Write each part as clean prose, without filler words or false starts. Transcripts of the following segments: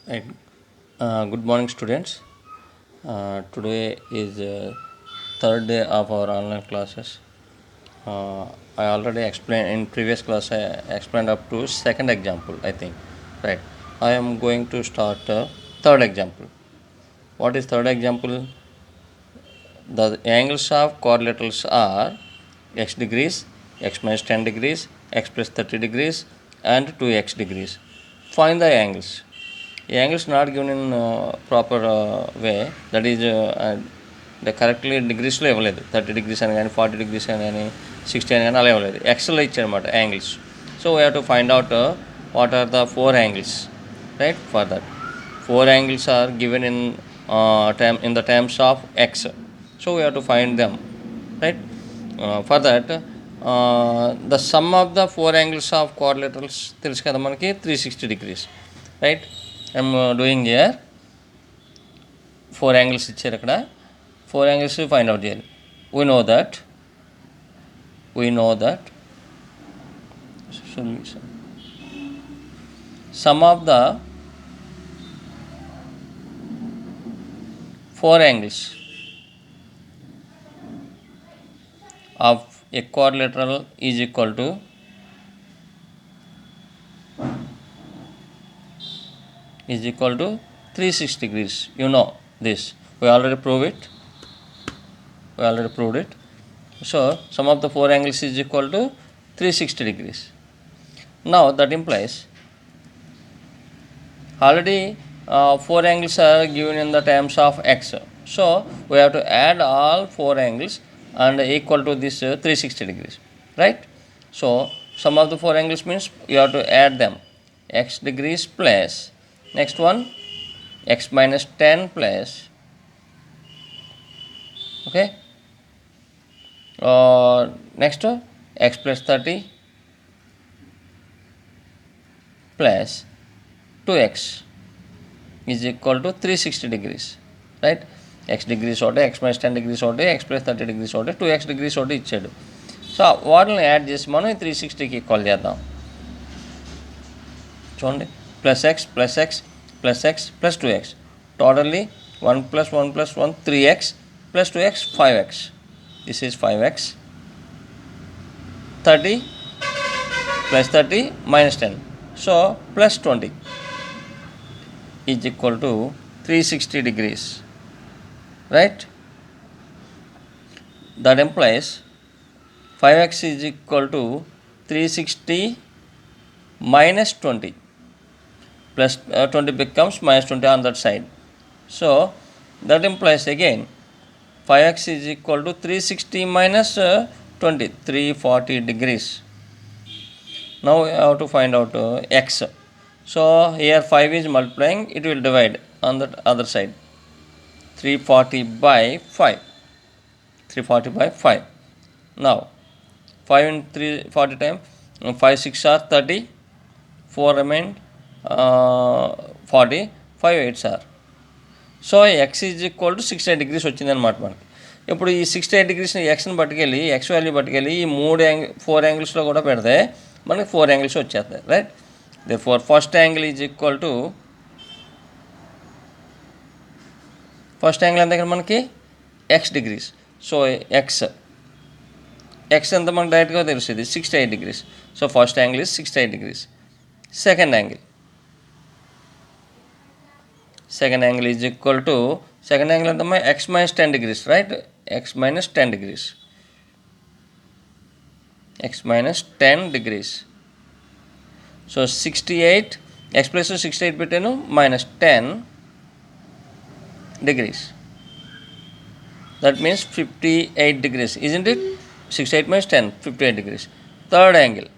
Right. Good morning, students. Today is third day of our online classes. I already explained in previous class. I explained up to second example. I think, right. I am going to start third example. What is third example? The angles of quadrilaterals are x degrees, x minus 10 degrees, x plus 30 degrees, and 2x degrees. Find the angles. The angle is not given in proper way, that is the correctly డిగ్రీస్లో ఇవ్వలేదు 30 degrees అని కానీ 40 degrees అని కానీ 60 అని కానీ అలా ఇవ్వలేదు ఎక్స్లో ఇచ్చారనమాట angles so we have to find out what are the four angles right for that four angles are given in the terms of x so we have to find them right for that the sum of the four angles of quadrilaterals తెలుసు కదా మనకి 360 degrees right I'm doing here four angles ఇచ్చారు అక్కడ four angles find out చేయాలి we know that solution sum of the four angles of a quadrilateral is equal to is equal to 360 degrees. You know this. We already proved it. So sum of the four angles is equal to 360 degrees. Now that implies already four angles are given in the terms of x. So we have to add all four angles and equal to this 360 degrees. Right? So sum of the four angles means you have to add them. X degrees plus next one x minus 10 plus okay next x plus 30 plus 2x is equal to 360 degrees right x degrees ఒకటి x minus 10 degrees ఒకటి x plus 30 degrees ఒకటి 2x degrees ఒకటి ఇచ్చాడు so వాటిని add చేసి మనం 360కి equal చేద్దాం చూడండి plus X plus X plus X plus 2x totally 1 plus 1 plus 1 3x plus 2x 5x this is 5x 30 plus 30 minus 10 so plus 20 is equal to 360 degrees right that implies 5x is equal to 360 minus 20 plus 20 becomes minus 20 on that side so that implies again 5x is equal to 360 minus 20 340 degrees now we have to find out x so here 5 is multiplying it will divide on the other side 340 by 5 340 by 5 now 5 in 340 time 5 6 are 30 4 remain 40 5 8s are so X is equal to 68 degrees వచ్చిందనమాట మనకి ఇప్పుడు ఈ 68 degreesని ఎక్స్ని పట్టుకెళ్ళి X value పట్టుకెళ్ళి ఈ four యాంగిల్స్లో కూడా పెడితే మనకి ఫోర్ యాంగిల్స్ వచ్చేస్తాయి right they first angle is equal to first angle ఎంత దగ్గర మనకి ఎక్స్ డిగ్రీస్ సో ఎక్స్ ఎంత మనకు డైరెక్ట్గా తెలుస్తుంది 68 degrees so first angle is 68 degrees second angle is equal to second angle and x minus 10 degrees right x minus 10 degrees so 68 x plus 68 పెట్టాను minus 10 degrees that means 58 degrees isn't it 68 minus 10 58 degrees third angle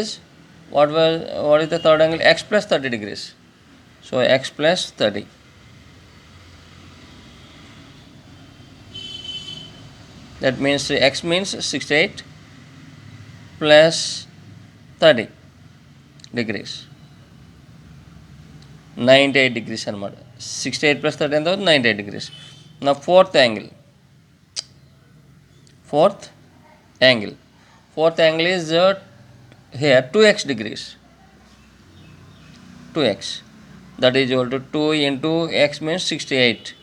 is what is the third angle x plus 30 degrees so x plus 30 that means x means 68 plus 30 degrees 98 degrees అనమాట 68 plus 30 ఎంత 98 degrees now fourth angle is here 2x degrees, 2x, that is equal to 2 into x means 68,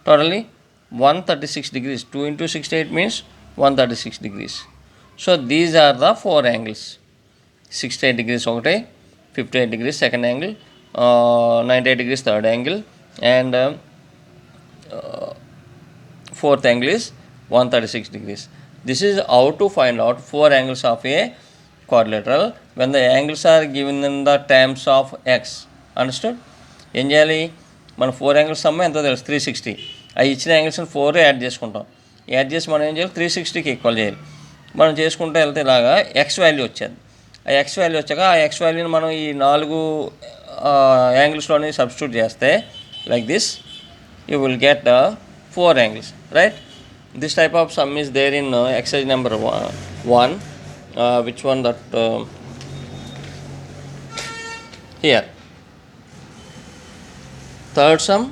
totally 136 degrees. 2 into 68 means 136 degrees. So these are the 4 angles. 68 degrees ఒకటి, 58 degrees second angle, 98 degrees third angle, and fourth angle is 136 degrees. This is how to find out 4 angles of a quadrilateral when the angles are given in the terms of x. Understood? ఏం చేయాలి? మన 4 angles సమ్మ ఎంతో తెలుసు 360. ఆ ఇచ్చిన యాంగిల్స్ని 4 add చేసుకుంటాం. Add చేసి మనం ఏం చేయాలి? 360కి ఈక్వల్ చేయాలి. మనం చేసుకుంటూ వెళ్తే ఇలాగా ఎక్స్ వాల్యూ వచ్చేది. ఆ ఎక్స్ వాల్యూ వచ్చాక ఆ ఎక్స్ వాల్యూని మనం ఈ 4 యాంగిల్స్లోని సబ్స్టిట్యూట్ చేస్తే like this you will get 4 angles, right? This type of sum is there in exercise number 1. Which one? That here third sum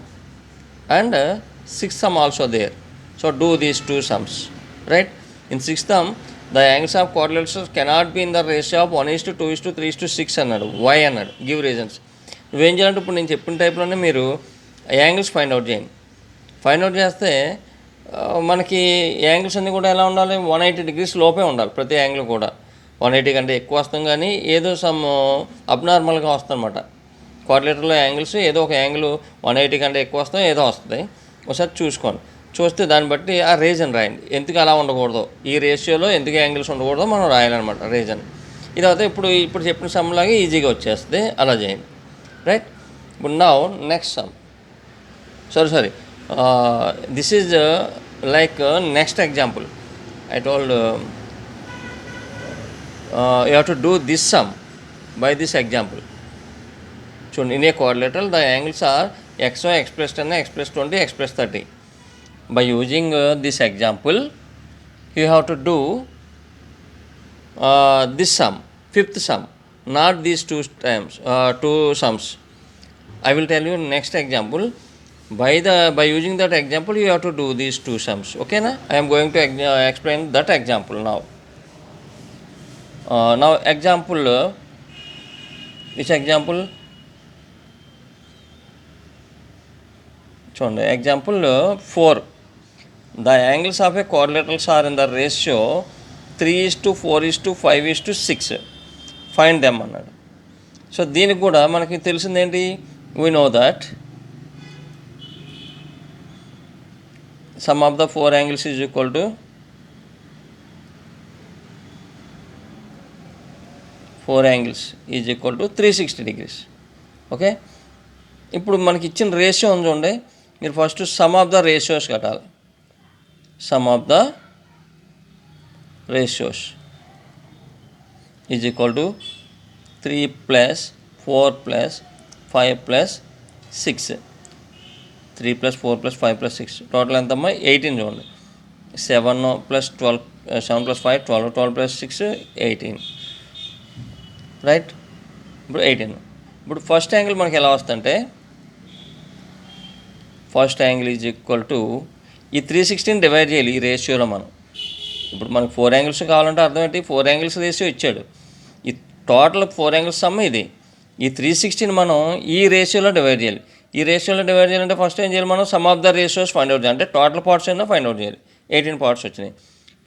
and sixth sum also there. So do these two sums, right? In sixth sum, the angles of quadrilaterals cannot be in the ratio of 1:2:3:6 అన్నాడు. Why అన్నాడు? Give reasons. నువ్వేం చేయాలంటే ఇప్పుడు నేను చెప్పిన టైప్లోనే మీరు angles find out చేయండి. Find out చేస్తే మనకి యాంగిల్స్ అన్నీ కూడా ఎలా ఉండాలి? 180 degrees లోపే ఉండాలి ప్రతి యాంగిల్ కూడా. 180 కంటే ఎక్కువ వస్తాం కానీ ఏదో సమ్ అబ్నార్మల్గా వస్తుందన్నమాట. క్వాడ్రిలేటరల్ యాంగిల్స్ ఏదో ఒక యాంగిల్ 180 కంటే ఎక్కువ వస్తాం ఏదో వస్తుంది. ఒకసారి చూసుకోండి. చూస్తే దాన్ని బట్టి ఆ రీజన్ రాయండి. ఎందుకు అలా ఉండకూడదో, ఈ రేషియోలో ఎందుకు యాంగిల్స్ ఉండకూడదో మనం రాయాలన్నమాట రీజన్. ఇది అయితే ఇప్పుడు చెప్పిన సమ్లాగా ఈజీగా వచ్చేస్తుంది. అలా చేయండి, రైట్? ఇప్పుడు now next some. Sorry. This is like next example. I told you have to do this sum by this example. So in a quadrilateral, the angles are xy, x plus 10, x plus 20, x plus 30. By using this example, you have to do this sum, fifth sum, not these two sums. I will tell you next example. By using that example, you have to do these two sums. Okay, na? I am going to explain that example now. Now example, which example? చూడండి, example 4. The angles of a quadrilaterals are in the ratio 3:4:5:6. Find them అన్నాడు. So దీనికి కూడా మనకి తెలిసిందేంటి? We know that sum of the 4 angles is equal to 4 angles is equal to 360 degrees. Okay, ఇప్పుడు మనకి ఇచ్చిన ratio ఉంది చూడండి. మీరు first sum of the ratios కట్టాలి. Sum of the ratios is equal to 3 + 4 + 5 + 6. 3 + 4 + 5 + 6 total ఎంతమ్మా? 18. చూడండి, 7 + 12, 7 + 5 12, 12 + 6 18, రైట్? ఇప్పుడు 18. ఇప్పుడు ఫస్ట్ యాంగిల్ మనకి ఎలా వస్తుందంటే, first angle is equal to ఈ 360ని డివైడ్ చేయాలి ఈ రేషియోలో మనం. ఇప్పుడు మనకు 4 యాంగిల్స్ కావాలంటే అర్థం ఏంటి? 4 యాంగిల్స్ రేషియో ఇచ్చాడు. ఈ టోటల్ 4 యాంగిల్స్ సమ్ ఇది. ఈ 360ని మనం ఈ రేషియోలో డివైడ్ చేయాలి. ఈ రేషియోలో డివైడ్ చేయాలంటే ఫస్ట్ ఏం చేయాలి? మనం some of the ratios find out చేయాలి. అంటే టోటల్ పార్ట్స్ అయినా ఫైండ్ అవుట్ చేయాలి. 18 పార్ట్స్ వచ్చినాయి.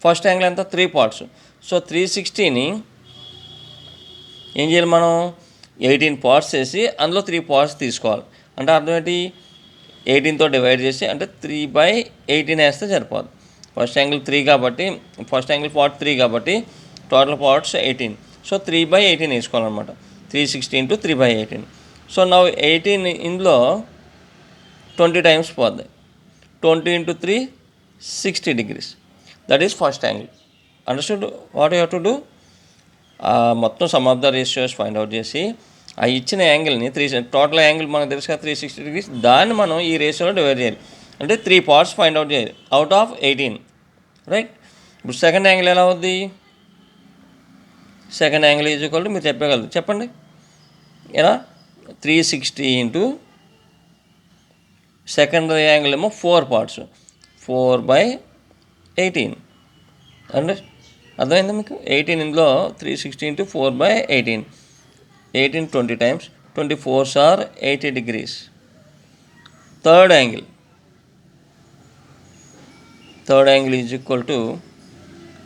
ఫస్ట్ యాంగిల్ ఎంత? 3 పార్ట్స్. సో 360ని ఏం చేయాలి? మనం 18 పార్ట్స్ చేసి అందులో 3 పార్ట్స్ తీసుకోవాలి. అంటే అర్థం ఏంటి? 18తో డివైడ్ చేసి అంటే 3/18 వేస్తే సరిపోదు. ఫస్ట్ యాంగిల్ 3 కాబట్టి, ఫస్ట్ యాంగిల్ పార్ట్ 3 కాబట్టి టోటల్ పార్ట్స్ 18. సో 3/18 వేసుకోవాలన్నమాట. 360 × 3/18. సో నౌ 18 ఇందులో 20 టైమ్స్ పోద్ది. 20 × 3 60 degrees. That is first angle. Understood what you have to do? మొత్తం sum of the ratios find out చేసి ఆ ఇచ్చిన యాంగిల్ని టోటల్ యాంగిల్ మనకు తెలుసు కదా 360 degrees, దాన్ని మనం ఈ రేషియోలో డివైడ్ చేయాలి. అంటే 3 పార్ట్స్ ఫైండ్ అవుట్ చేయాలి అవుట్ ఆఫ్ 18, రైట్? ఇప్పుడు సెకండ్ యాంగిల్ ఎలా అవుద్ది? Second angle is equal to మీరు చెప్పగలరు, చెప్పండి ఎలా? 360 ఇంటూ సెకండ్ యాంగిల్ ఏమో 4 పార్ట్స్, 4/18 అంటే అర్థమైందా మీకు? 18 ఇందులో 360 into 4/18, 18 20 times, 24s are 80 degrees. Third angle is equal to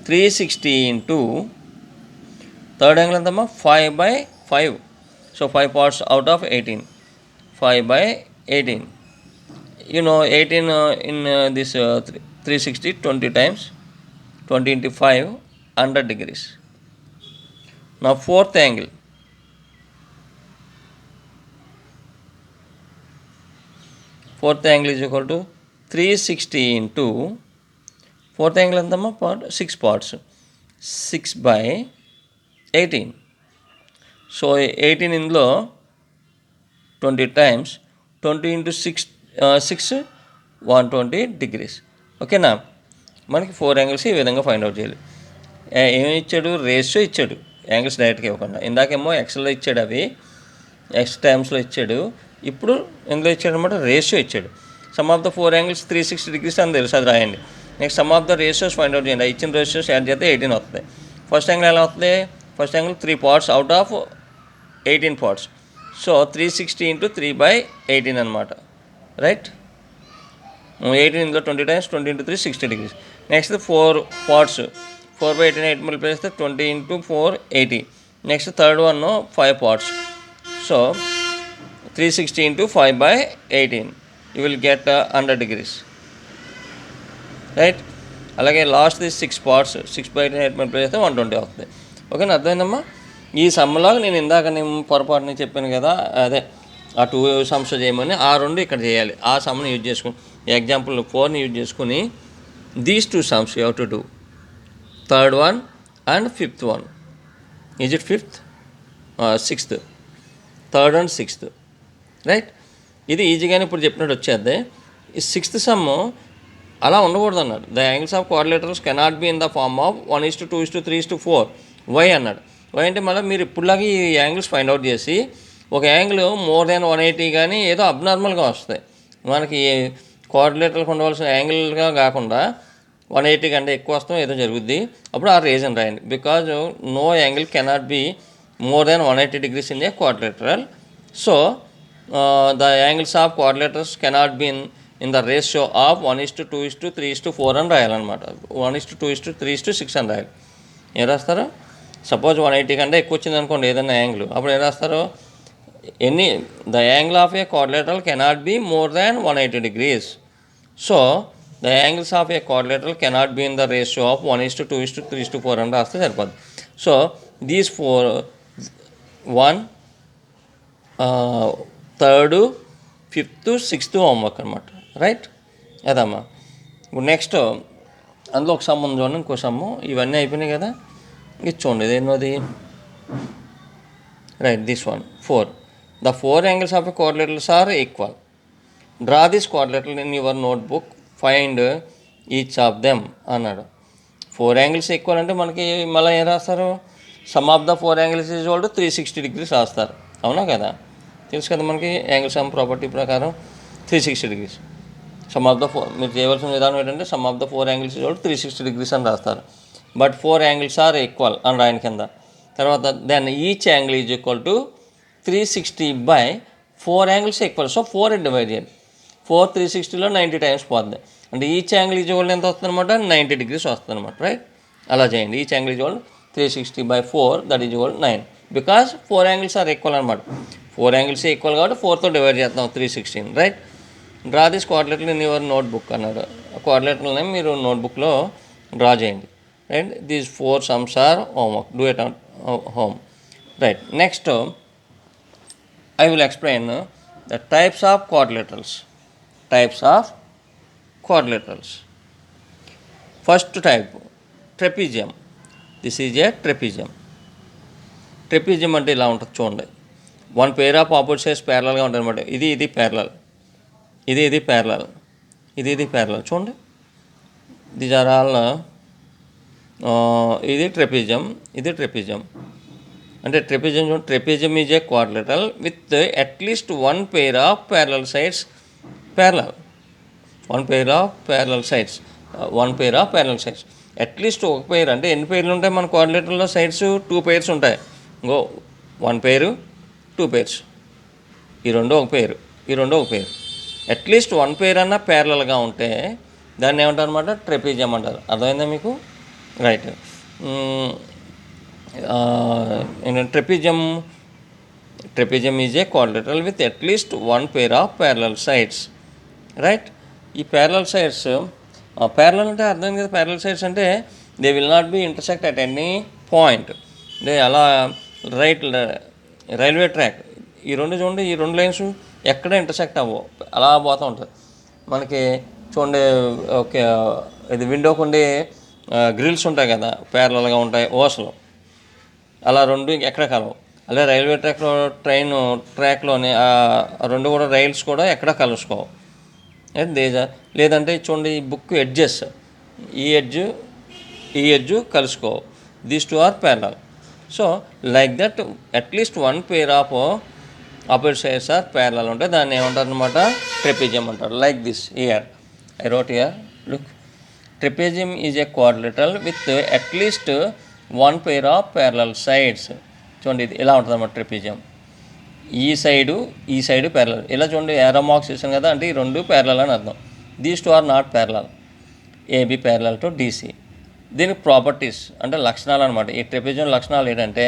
360 into third angle ఎంతమ్మా 5/5. So 5 parts out of 18, 5/18. 18 in this 360 20 times, 20 into 5, 100 degrees. Now fourth angle is equal to 360 into fourth angle ఎంతమ్మా part 6 parts, 6/18. So 18 ఇందులో 20 times, 20 into 6, 120 degrees. ఓకేనా? మనకి 4 angles ఈ విధంగా find out చేయాలి. ఏమి ఇచ్చాడు? రేషియో ఇచ్చాడు, యాంగిల్స్ డైరెక్ట్గా ఇవ్వకుండా. ఇందాకేమో ఎక్స్లో ఇచ్చాడు, అవి ఎక్స్ టైమ్స్లో ఇచ్చాడు. ఇప్పుడు ఇందులో ఇచ్చాడు అనమాట, రేషియో ఇచ్చాడు. సమ్ ఆఫ్ ద 4 యాంగిల్స్ 360 degrees అని తెలుసు, అది రాయండి. Next some of the ratios find out చేయండి. ఇచ్చిన రేషియోస్ యాడ్ చేస్తే 18 వస్తుంది. ఫస్ట్ యాంగిల్ ఎలా వస్తుంది? First angle 3 parts out of 18 parts. So 360 into 3/18 అనమాట, రైట్? 18 ఇందులో 20 times, 20 into 3, 60 degrees. Next 4 parts, 4/18, 8 multiply చేస్తే 20 into 4, 80. Next third one 5 parts. So 360 into 5/18, you will get 100 degrees, right? అలాగే last 6 parts, 6/18, 8 multiply చేస్తే 120 అవుతుంది. ఓకేనా? అర్థమైందమ్మా? ఈ సమ్లాగా నేను ఇందాక పొరపాటుని చెప్పాను కదా, అదే ఆ 2 సమ్స్ చేయమని, ఆ 2 ఇక్కడ చేయాలి. ఆ సమ్ని యూజ్ చేసుకుని, ఎగ్జాంపుల్ 4ని యూజ్ చేసుకుని these 2 sums you have to do. Third one and fifth one. Is it fifth? Sixth. Third and sixth, right? ఇది ఈజీగానే ఇప్పుడు చెప్పినట్టు వచ్చేద్ది. ఈ 6th సమ్ అలా ఉండకూడదు అన్నాడు. The angles of quadrilaterals cannot be in the form of 1:2:3:4. Why అన్నాడు. Why అంటే మళ్ళీ మీరు ఇప్పుడులాగా ఈ యాంగిల్స్ ఫైండ్ అవుట్ చేసి, ఒక యాంగిల్ మోర్ దాన్ 180 కానీ ఏదో అబ్నార్మల్గా వస్తాయి. మనకి క్వాడ్రిలేటరల్కి ఉండవలసిన యాంగిల్గా కాకుండా 180 కంటే ఎక్కువ వస్తాం, ఏదో జరుగుద్ది. అప్పుడు ఆ రీజన్ రాయండి. Because no angle cannot be more than 180 degrees in a quadrilateral. So the angles of quadrilaterals cannot be in the ratio of 1:2:3:4 అని రాయాలన్నమాట. 1:2:3:6 అని రాయాలి. ఏం రాస్తారు? సపోజ్ 180 కంటే ఎక్కువ వచ్చింది అనుకోండి ఏదైనా యాంగిల్, అప్పుడు ఏం రాస్తారు? The angle of a quadrilateral cannot be more than 180 degrees. So the angles of a quadrilateral cannot be in the ratio of 1:2:3:4 అని రాస్తే సరిపోద్ది. So these 4, 1, 3rd, 5th, 6th homework అనమాట, రైట్? అదమ్మా. ఇప్పుడు నెక్స్ట్ అందులో ఒక సమ్ ఉంది చూడండి, ఇంకో సమ్ము. ఇవన్నీ అయిపోయినాయి కదా, ఇది చూడండి. ఇదేనోది, right, this one 4. The 4 angles of a quadrilaterals are equal. Draw this quadrilateral in your notebook, find each of them అన్నాడు. 4 angles ఈక్వల్ అంటే మనకి మళ్ళీ ఏం రాస్తారు? సమ్ ఆఫ్ ద 4 angles is equal to 360 degrees రాస్తారు. అవునా కదా? తెలుసు కదా మనకి యాంగిల్ సమ్ ప్రాపర్టీ ప్రకారం 360 degrees. సమ్ ఆఫ్ ద 4, మీరు చేయవలసిన విధానం ఏంటంటే సమ్ ఆఫ్ ద 4 angles is equal to 360 degrees అని రాస్తారు. బట్ 4 angles ఆర్ ఈక్వల్ అని రాయని కింద. తర్వాత then each angle is equal to 360/4 angles equal. So 4 divide చేయండి. 4 360లో 90 times పోతుంది. అంటే ఈచ్ యాంగిల్ ఈజ్ ఈక్వల్ ఎంత వస్తుంది అనమాట? 90 degrees వస్తుంది అనమాట, రైట్? అలా చేయండి. Each angle is equal 360/4, that is equal 9. Because 4 angles are equal అనమాట. 4 angles ఈక్వల్ కాబట్టి 4తో డివైడ్ చేస్తాం 360, right? Draw this quadrilateral in your notebook అన్నాడు. క్వాడ్రిలేటరల్ని మీరు నోట్బుక్లో డ్రా చేయండి, right? These 4 sums are homework, do it at home, right? Next I will explain the types of quadrilaterals. First type, trapezium. This is a trapezium. Trapezium అంటే ఇలా ఉంటుంది చూడండి. 1 pair of opposite sides ప్యారలల్గా ఉంటుంది అనమాట. ఇది parallel, ఇది parallel, ఇది ప్యారలల్. చూడండి, దీస్ ఆర్ ఆల్, ఇది ట్రెపిజియం, ఇది ట్రెపిజియం. అంటే trapezium is a quadrilateral with at least 1 pair of parallel sides parallel. 1 pair of parallel sides. At least ఒక పెయిర్ అంటే ఎన్ని పెయిర్లు ఉంటాయి మన కోఆర్డినేటర్లో సైడ్స్ 2 పెయిర్స్ ఉంటాయి. ఇంకో 1 పెయిర్ 2 పెయిర్స్, ఈ రెండు ఒక పెయిర్, ఈ రెండు ఒక పెయిర్. అట్లీస్ట్ 1 పెయిర్ అన్నా ప్యారలల్గా ఉంటే దాన్ని ఏమంటారు అనమాట, ట్రెపీజియం అంటారు. అర్థమైందా మీకు? Right. Trapezium is a quadrilateral with at least 1 pair of parallel sides. Right. ఈ ప్యారలల్ సైడ్స్, ప్యారలల్ అంటే అర్థం కదా, ప్యారలల్ సైడ్స్ అంటే they will not be intersect at any point. అంటే అలా రైల్వే ట్రాక్ ఈ రెండు చూడండి, ఈ రెండు లైన్స్ ఎక్కడ ఇంటర్సెక్ట్ అవ్వవు, అలా పోతూ ఉంటుంది. మనకి చూడండి, ఓకే, ఇది విండోకి ఉండే గ్రిల్స్ ఉంటాయి కదా, ప్యారలల్గా ఉంటాయి ఓసలు, అలా రెండు ఎక్కడ కలవు. అలా రైల్వే ట్రాక్లో ట్రాక్లోనే రెండు కూడా రైల్స్ కూడా ఎక్కడ కలుసుకోవు. లేదంటే చూడండి, ఈ బుక్ ఎడ్జెస్, ఈ ఎడ్జ్ కలుసుకోవు. These two are parallel. So like that at least 1 pair of opposite sides are parallel ఉంటే దాన్ని ఏమంటారు అనమాట, ట్రెపీజియం అంటారు. Like this year I wrote here, look, trapezium is a quadrilateral with at least 1 pair of parallel sides. చూడండి, ఇది ఇలా ఉంటుంది అన్నమాట ట్రెపీజియం. ఈ సైడు ప్యారలల్. ఇలా చూడండి, ఏరో మార్క్స్ చేసాం కదా, అంటే ఈ రెండు ప్యారలల్ అని అర్థం. These two are not parallel. AB parallel to DC. దీనికి ప్రాపర్టీస్ అంటే లక్షణాలు అనమాట. ఈ ట్రెపీజియం లక్షణాలు ఏంటంటే,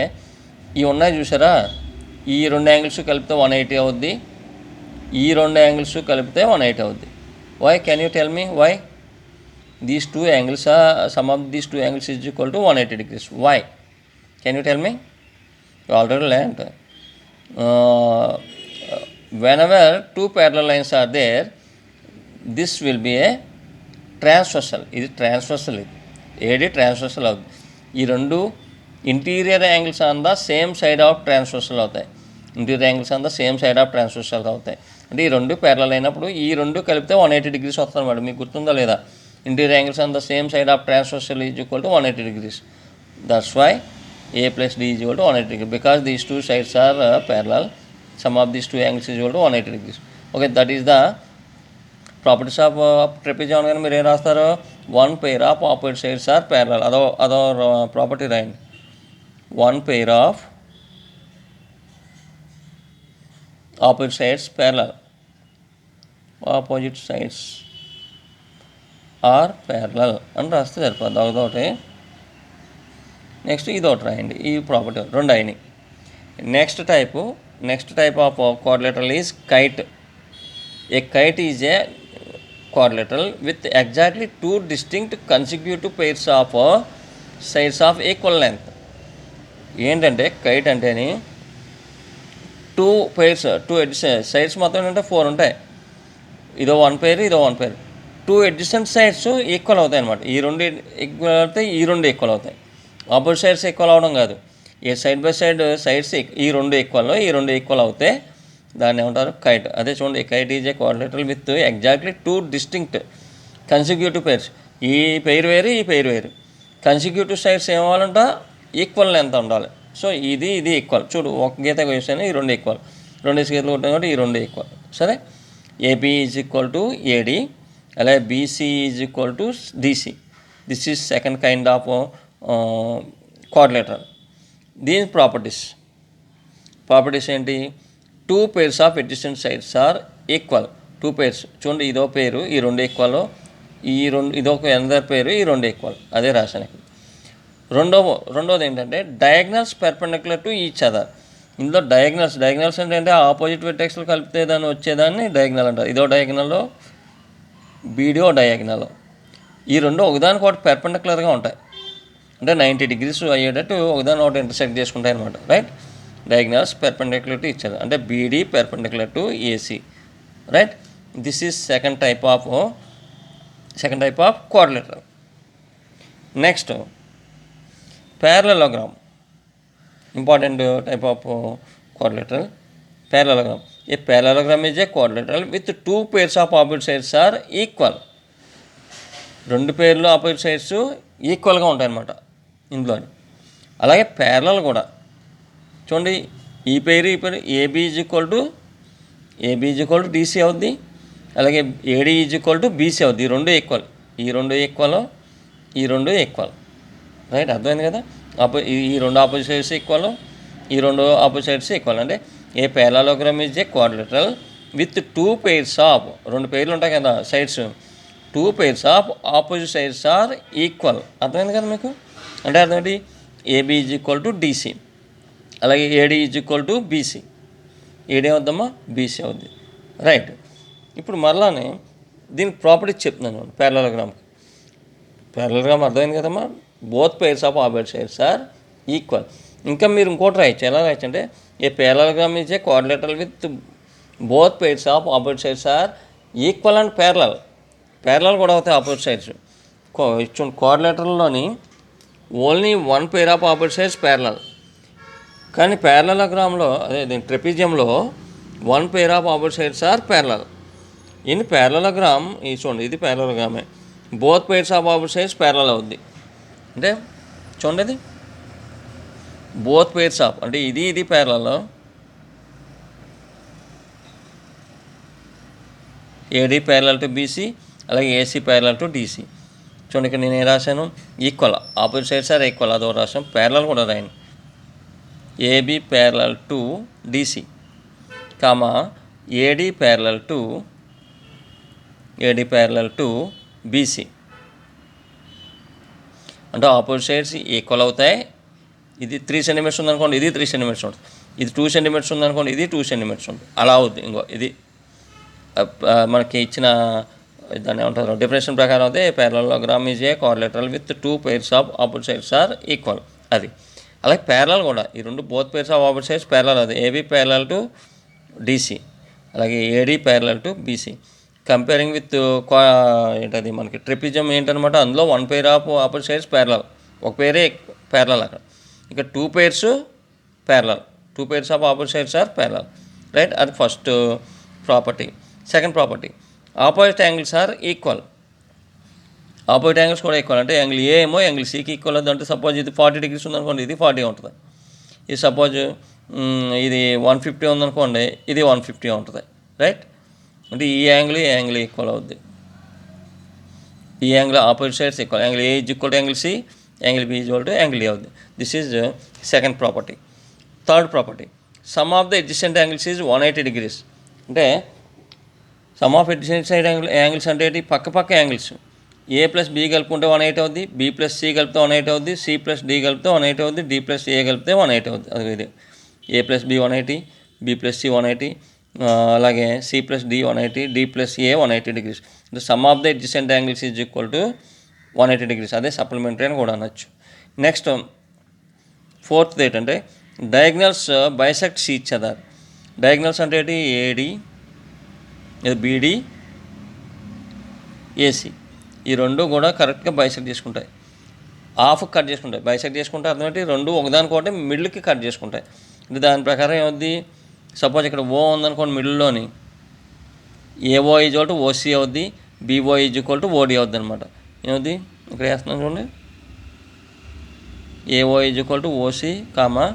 ఇవి ఉన్నాయి చూసారా, ఈ రెండు యాంగిల్స్ కలిపితే 180 అవుద్ది, ఈ రెండు యాంగిల్స్ కలిపితే 180 అవుద్ది. Why? Can you tell me why? These two angles, sum of these two angles is equal to 180 degrees. Why? Can you tell me? You already learned. Whenever two parallel lines are there, this will be a transversal. ఇది transversal, ఇది ఏది transversal అవుతుంది. ఈ రెండు interior angles on the same side of transversal అవుతాయి. Interior angles on the same side of transversal అవుతాయి. అంటే ఈ రెండు ప్యారలల్ అయినప్పుడు ఈ రెండు కలిపితే 180 degrees వస్తుంది అన్నమాట. మీకు గుర్తుందా లేదా? Interior angles on the same side of transversal is equal to 180 degrees. That's why A plus D is equal to 180 degrees, because these two sides are parallel. Sum of these two angles is equal to 180 degrees. Okay, that is the properties of trapezium. అనగానే మీరు ఏం రాస్తారు? 1 pair of opposite sides are parallel. అదో property రాయండి. 1 pair of opposite sides parallel. Opposite sides are parallel అని రాస్తే సరిపోద్ది. ఒకటి. నెక్స్ట్ ఇది ఒకటి రాయండి. ఈ ప్రాపర్టీ రెండు అయినాయి. Next type of quadrilateral is kite. A kite is a quadrilateral with exactly 2 distinct consecutive pairs of sides of equal length. ఏంటంటే కైట్ అంటేని 2 pairs, 2 సైడ్స్ మొత్తం ఏంటంటే 4 ఉంటాయి. ఇదో 1 pair, ఇదో 1 pair. 2 adjacent సైడ్స్ ఈక్వల్ అవుతాయి అనమాట. ఈ రెండు ఈక్వల్ అవుతాయి, ఈ రెండు ఈక్వల్ అవుతాయి. ఆపోజిట్ సైడ్స్ ఈక్వల్ అవడం కాదు, a side by side sides ఈ రెండు ఈక్వల్ అవుతే దాన్ని ఏమంటారు, కైట్. అదే చూడండి, kite is a quadrilateral with exactly 2 distinct consecutive pairs. ఈ పెయిర్ వేరు, ఈ పెయిర్ వేరు. కన్సిక్యూటివ్ సైడ్స్ ఏమవ్వాలంట, ఈక్వల్ లెంత్ ఉండాలి. సో ఇది ఈక్వల్. చూడు, ఒక గీత వేసాను, ఈ రెండు ఈక్వల్. రెండు గీతలు కొట్టాను కాబట్టి ఈ రెండు ఈక్వల్. సరే, AB is equal to AD, అలాగే BC is equal to DC. This is second kind of quadrilateral. దీని ప్రాపర్టీస్ ఏంటి? 2 pairs of adjacent sides are equal. 2 pairs చూడండి, ఇదో పేరు, ఈ రెండు ఈక్వల్, ఇదొక అనదర్ పేరు, ఈ రెండు ఈక్వల్. అదే రాశాను. రెండోది ఏంటంటే diagonals perpendicular to each other. ఇందులో డయాగ్నల్స్ ఏంటంటే ఆపోజిట్ వెర్టెక్స్లు కలిపితే దాన్ని వచ్చేదాన్ని డయాగ్నల్ అంటారు. ఇదో డయాగ్నల్, బీడియో డయాగ్నల్. ఈ రెండు ఒకదానికి ఒకటి పెర్పెండిక్యులర్గా ఉంటాయి, అంటే 90 degrees అయ్యేటట్టు ఒకదాని ఒకటి ఇంటర్సెక్ట్ చేసుకుంటాయి అనమాట. Right. Diagonals perpendicular to each other, అంటే BD perpendicular to AC. Right. This is second type of quadrilateral. Next parallelogram, important type of quadrilateral. Parallelogram. A parallelogram is a quadrilateral with 2 pairs of opposite sides are equal. రెండు పేర్లు opposite sides ఈక్వల్గా ఉంటాయన్నమాట ఇందులో. అలాగే parallel కూడా చూడండి, ఈ పేరు AB is equal to DC అవుద్ది, అలాగే AD is equal to BC అవుద్ది. ఈ రెండు ఈక్వల్. ఈ రెండు ఈక్వల్, రైట్? అర్థమైంది కదా? ఈ రెండు ఆపోజిట్ సైడ్స్ ఈక్వల్, ఈ రెండు ఆపోజిట్ సైడ్స్ ఈక్వల్. అంటే a parallelogram is a quadrilateral with 2 pairs of, 2 పేర్లు ఉంటాయి కదా sides, 2 pairs of opposite sides are equal. అర్థమైంది కదా మీకు? అంటే అర్థం ఏంటి? AB is equal to DC, అలాగే AD is equal to BC. AD అవుద్దమ్మా, బీసీ అవుద్ది, రైట్? ఇప్పుడు మరలానే దీనికి ప్రాపర్టీస్ చెప్తున్నాను పారలలోగ్రామ్కి. పారలలోగ్రామ్ అర్థమైంది కదమ్మా? Both pairs of opposite sides are equal. ఇంకా మీరు ఇంకోటి రాయొచ్చు. ఎలా రాయొచ్చు అంటే a parallelogram is a quadrilateral with both pairs of opposite sides are equal and parallel. Parallel కూడా అవుతాయి ఆపోజిట్ సైడ్స్. క్వాడ్రిలేటరల్లోని only 1 pair of opposite sides parallel, కానీ పారలలోగ్రామ్లో అదే దీని ట్రెపిజియంలో 1 pair of opposite sides are parallel. In parallelogram ఇది చూడండి, ఇది పారలలోగ్రామే, both pairs of opposite sides parallel అవుద్ది. అంటే చూడండి, ఇది బోత్ పేర్స్ ఆఫ్ అంటే ఇది parallel, AD parallel to BC, అలాగే ఏసీ ప్యారలల్ టు డీసీ. చూడండి ఇక్కడ నేను ఏం రాశాను? Equal, opposite sides are equal, అదో రాశాను. ప్యారలల్ కూడా రాయండి, AB parallel to DC, comma AD parallel to BC. అంటే ఆపోజిట్ సైడ్స్ ఈక్వల్ అవుతాయి. ఇది 3 cm ఉందనుకోండి, ఇది 3 cm ఉంటుంది. ఇది 2 cm ఉందనుకోండి, ఇది 2 cm ఉంటుంది. అలా అవుద్ది. ఇంకో ఇది మనకి ఇచ్చిన దాన్ని ఏమంటారు డెఫినేషన్ ప్రకారం అయితే parallelogram is a quadrilateral with 2 pairs of opposite sides are equal. అది అలాగే ప్యారలల్ కూడా ఈ రెండు both pairs of opposite sides parallel. అది ఏబీ ప్యారలల్ టు డీసీ, అలాగే AD parallel to BC. Comparing with ఏంటది మనకి ట్రెపిజియం ఏంటనమాట, అందులో 1 pair of opposite sides parallel, ఒక పేరే ప్యారలల్ అక్కడ. ఇక 2 pairs parallel, 2 pairs of opposite sides are parallel, right? అది first property. Second property, opposite angles are equal. Opposite angles కూడా ఈక్వల్. అంటే యాంగిల్ ఏ ఏమో యాంగిల్ సికి ఈక్వల్ అవుతుంది. అంటే సపోజ్ ఇది 40 degrees ఉందనుకోండి, ఇది 40 ఉంటుంది. ఇది సపోజ్ ఇది 150 ఉందనుకోండి, ఇది 150 ఉంటుంది, రైట్? అంటే ఈ యాంగిల్ ఈక్వల్ అవుద్ది. ఈ angle opposite sides equal. Angle A is equal to angle C, angle B is equal to angle A అవుద్ది. This is second property. Third property, sum of the adjacent angles is 180 degrees. అంటే sum of adjacent side angles అంటే ఏంటి? పక్క angles. ఏ plus B కలుపుకుంటే 180 అవుద్ది, B plus C కలిపితే 180 అవుద్ది, C plus D కలిపితే 180 అవుద్ది, డి ప్లస్ ఏ కలిపితే 180 అవుద్ది. అది ఇది A plus B 180, B plus C 180, అలాగే C plus D 180, D plus A 180 degrees. The sum of the adjacent angles is equal to 180 degrees. అదే సప్లిమెంటరీ అని కూడా అనొచ్చు. నెక్స్ట్ ఫోర్త్ ఏంటంటే diagonals bisects each other. Diagonals అంటే ఏంటి? AD, బీడి, AC, ఈ రెండు కూడా కరెక్ట్గా బైసెక్ట్ చేసుకుంటాయి. హాఫ్ కట్ చేసుకుంటాయి. బైసెక్ట్ చేసుకుంటే అర్థం ఏంటి? రెండు ఒకదానికోటి మిడిల్కి కట్ చేసుకుంటాయి. అంటే దాని ప్రకారం ఏమవుద్ది? సపోజ్ ఇక్కడ ఓ ఉందనుకోండి, మిడిల్లోని AO is equal to OC అవుద్ది, BO is equal to OD అవుద్ది అనమాట. ఏమవుద్ది? ఇక్కడ వేస్తున్నాను చూడండి, AO is equal to OC comma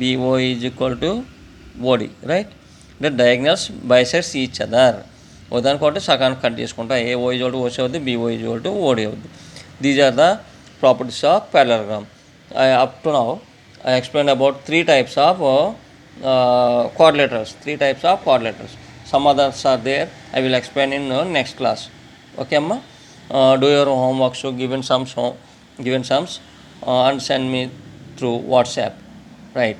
BO is equal to OD, right? అంటే డయాగ్నల్స్ బైసెక్ట్స్ ఈచ్ అదర్. ఒకదానికోటి సగానికి కట్ చేసుకుంటాయి. AO is equal to OC అవుద్ది, BO is equal to OD అవుద్ది. These are the properties of parallelogram. Up to now I explained about 3 types of quadrilaterals. 3 types of quadrilaterals. Some others are there. I will explain in next class. Okay, amma? Do your homework. So given sums and send me through WhatsApp. Right.